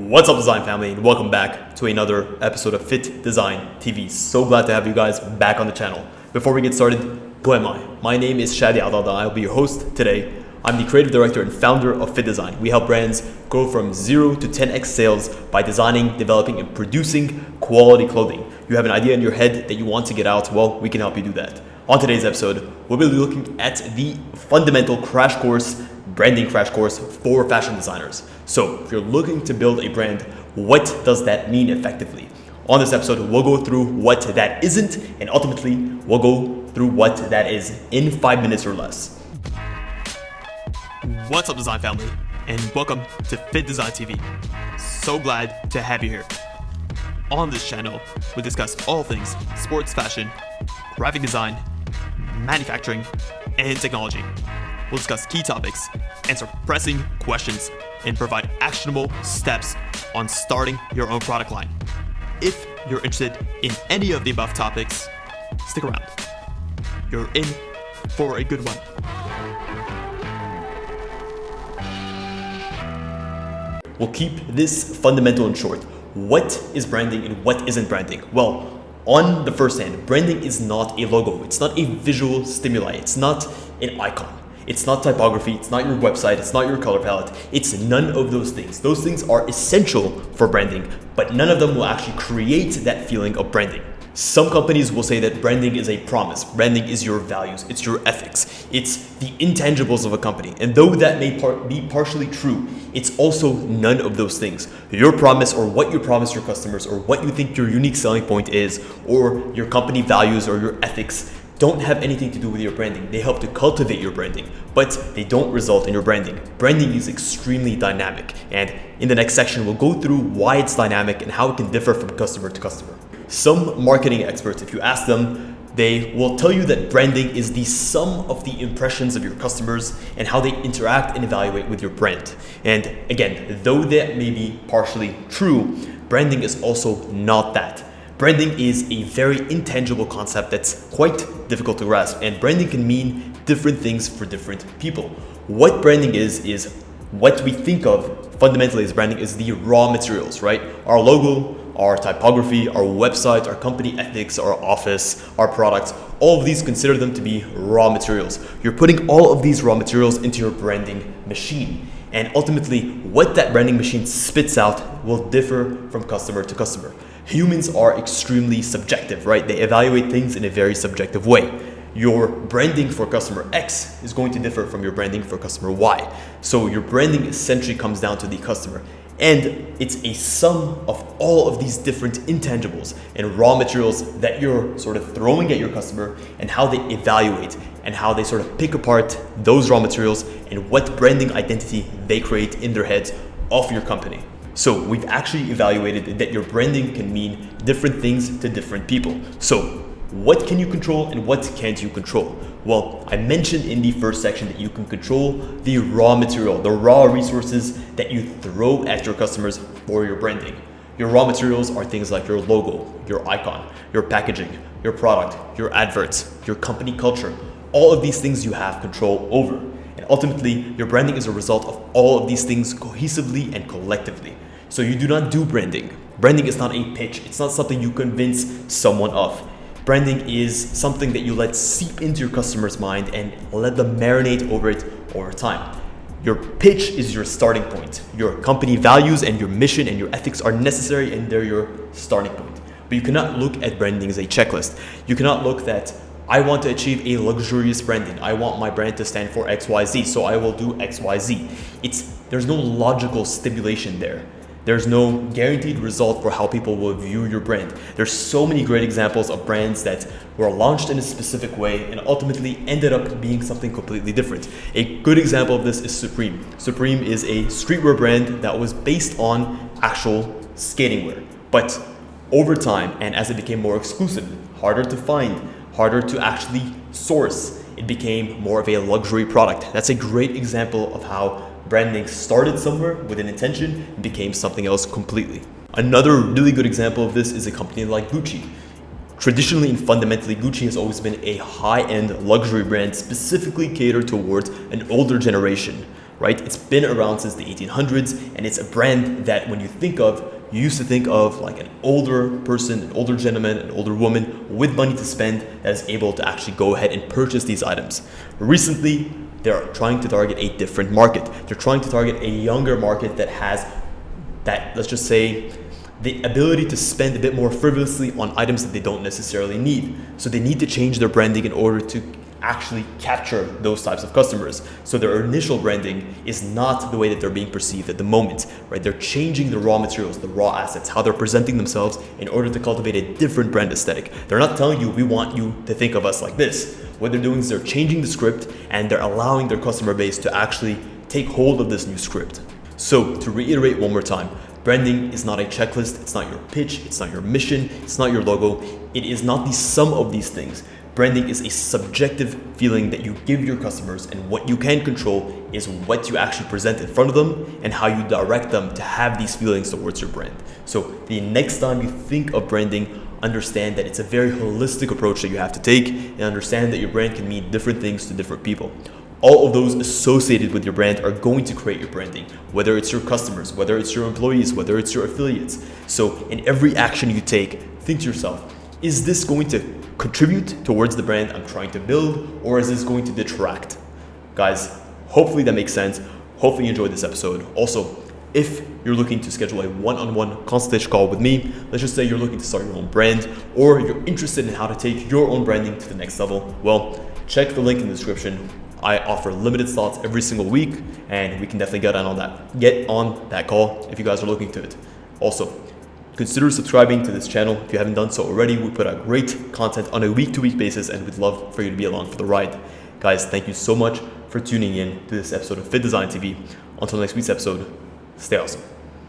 What's up, design family, and welcome back to another episode of Fittdesign TV. So glad to have you guys back on the channel. Before we get started, who am I? My name is Shadi Adada. I'll be your host today. I'm the creative director and founder of Fittdesign. We help brands go from 0 to 10x sales by designing, developing, and producing quality clothing. You have an idea in your head that you want to get out, well, we can help you do that. On today's episode, we'll be looking at the fundamental crash course, branding crash course for fashion designers. So if you're looking to build a brand, what does that mean effectively? On this episode, we'll go through what that isn't, and ultimately, we'll go through what that is in 5 minutes or less. What's up, design family, and welcome to Fittdesign TV. So glad to have you here. On this channel, we discuss all things sports fashion, graphic design, manufacturing, and technology. We'll discuss key topics, answer pressing questions, and provide actionable steps on starting your own product line. If you're interested in any of the above topics, stick around. You're in for a good one. We'll keep this fundamental and short. What is branding and what isn't branding? Well, on the first hand, branding is not a logo. It's not a visual stimuli. It's not an icon. It's not typography. It's not your website. It's not your color palette. It's none of those things. Those things are essential for branding, but none of them will actually create that feeling of branding. Some companies will say that branding is a promise. Branding is your values. It's your ethics. It's the intangibles of a company. And though that may be partially true, it's also none of those things. Your promise, or what you promise your customers, or what you think your unique selling point is, or your company values or your ethics, don't have anything to do with your branding. They help to cultivate your branding, but they don't result in your branding. Branding is extremely dynamic, and in the next section, we'll go through why it's dynamic and how it can differ from customer to customer. Some marketing experts, if you ask them, they will tell you that branding is the sum of the impressions of your customers and how they interact and evaluate with your brand. And again, though that may be partially true, branding is also not that. Branding is a very intangible concept that's quite difficult to grasp, and branding can mean different things for different people. What branding is what we think of fundamentally as branding is the raw materials, right? Our logo, our typography, our website, our company ethics, our office, our products, all of these, consider them to be raw materials. You're putting all of these raw materials into your branding machine. And ultimately, what that branding machine spits out will differ from customer to customer. Humans are extremely subjective, right? They evaluate things in a very subjective way. Your branding for customer X is going to differ from your branding for customer Y. So your branding essentially comes down to the customer. And it's a sum of all of these different intangibles and raw materials that you're sort of throwing at your customer, and how they evaluate and how they sort of pick apart those raw materials and what branding identity they create in their heads of your company. So we've actually evaluated that your branding can mean different things to different people. So what can you control and what can't you control? Well, I mentioned in the first section that you can control the raw material, the raw resources that you throw at your customers for your branding. Your raw materials are things like your logo, your icon, your packaging, your product, your adverts, your company culture. All of these things you have control over. And ultimately, your branding is a result of all of these things cohesively and collectively. So you do not do branding. Branding is not a pitch. It's not something you convince someone of. Branding is something that you let seep into your customer's mind and let them marinate over it over time. Your pitch is your starting point. Your company values and your mission and your ethics are necessary, and they're your starting point. But you cannot look at branding as a checklist. You cannot look that I want to achieve a luxurious branding. I want my brand to stand for XYZ, so I will do XYZ. There's no logical stipulation there. There's no guaranteed result for how people will view your brand. There's so many great examples of brands that were launched in a specific way and ultimately ended up being something completely different. A good example of this is Supreme. Supreme is a streetwear brand that was based on actual skating wear. But over time, and as it became more exclusive, harder to find, harder to actually source, it became more of a luxury product. That's a great example of how branding started somewhere with an intention and became something else completely. Another really good example of this is a company like Gucci. Traditionally and fundamentally, Gucci has always been a high-end luxury brand specifically catered towards an older generation, right? It's been around since the 1800s, and it's a brand that when you think of, you used to think of like an older person, an older gentleman, an older woman with money to spend that is able to actually go ahead and purchase these items. Recently, they're trying to target a different market. They're trying to target a younger market that has that, let's just say, the ability to spend a bit more frivolously on items that they don't necessarily need. So they need to change their branding in order to actually capture those types of customers. So their initial branding is not the way that they're being perceived at the moment, right? They're changing the raw materials, the raw assets, how they're presenting themselves in order to cultivate a different brand aesthetic. They're not telling you, we want you to think of us like this. What they're doing is they're changing the script, and they're allowing their customer base to actually take hold of this new script. So to reiterate one more time, branding is not a checklist, it's not your pitch, it's not your mission, it's not your logo, it is not the sum of these things. Branding is a subjective feeling that you give your customers, and what you can control is what you actually present in front of them and how you direct them to have these feelings towards your brand. So the next time you think of branding, understand that it's a very holistic approach that you have to take, and understand that your brand can mean different things to different people. All of those associated with your brand are going to create your branding, whether it's your customers, whether it's your employees, whether it's your affiliates. So in every action you take, think to yourself, is this going to contribute towards the brand I'm trying to build, or is this going to detract? Guys, hopefully that makes sense. Hopefully you enjoyed this episode. Also, if you're looking to schedule a one-on-one consultation call with me, let's just say you're looking to start your own brand, or you're interested in how to take your own branding to the next level, well, check the link in the description. I offer limited slots every single week, and we can definitely get on that call if you guys are looking to it. Also, consider subscribing to this channel if you haven't done so already. We put out great content on a week-to-week basis, and we'd love for you to be along for the ride. Guys, thank you so much for tuning in to this episode of Fittdesign TV. Until next week's episode, stay awesome.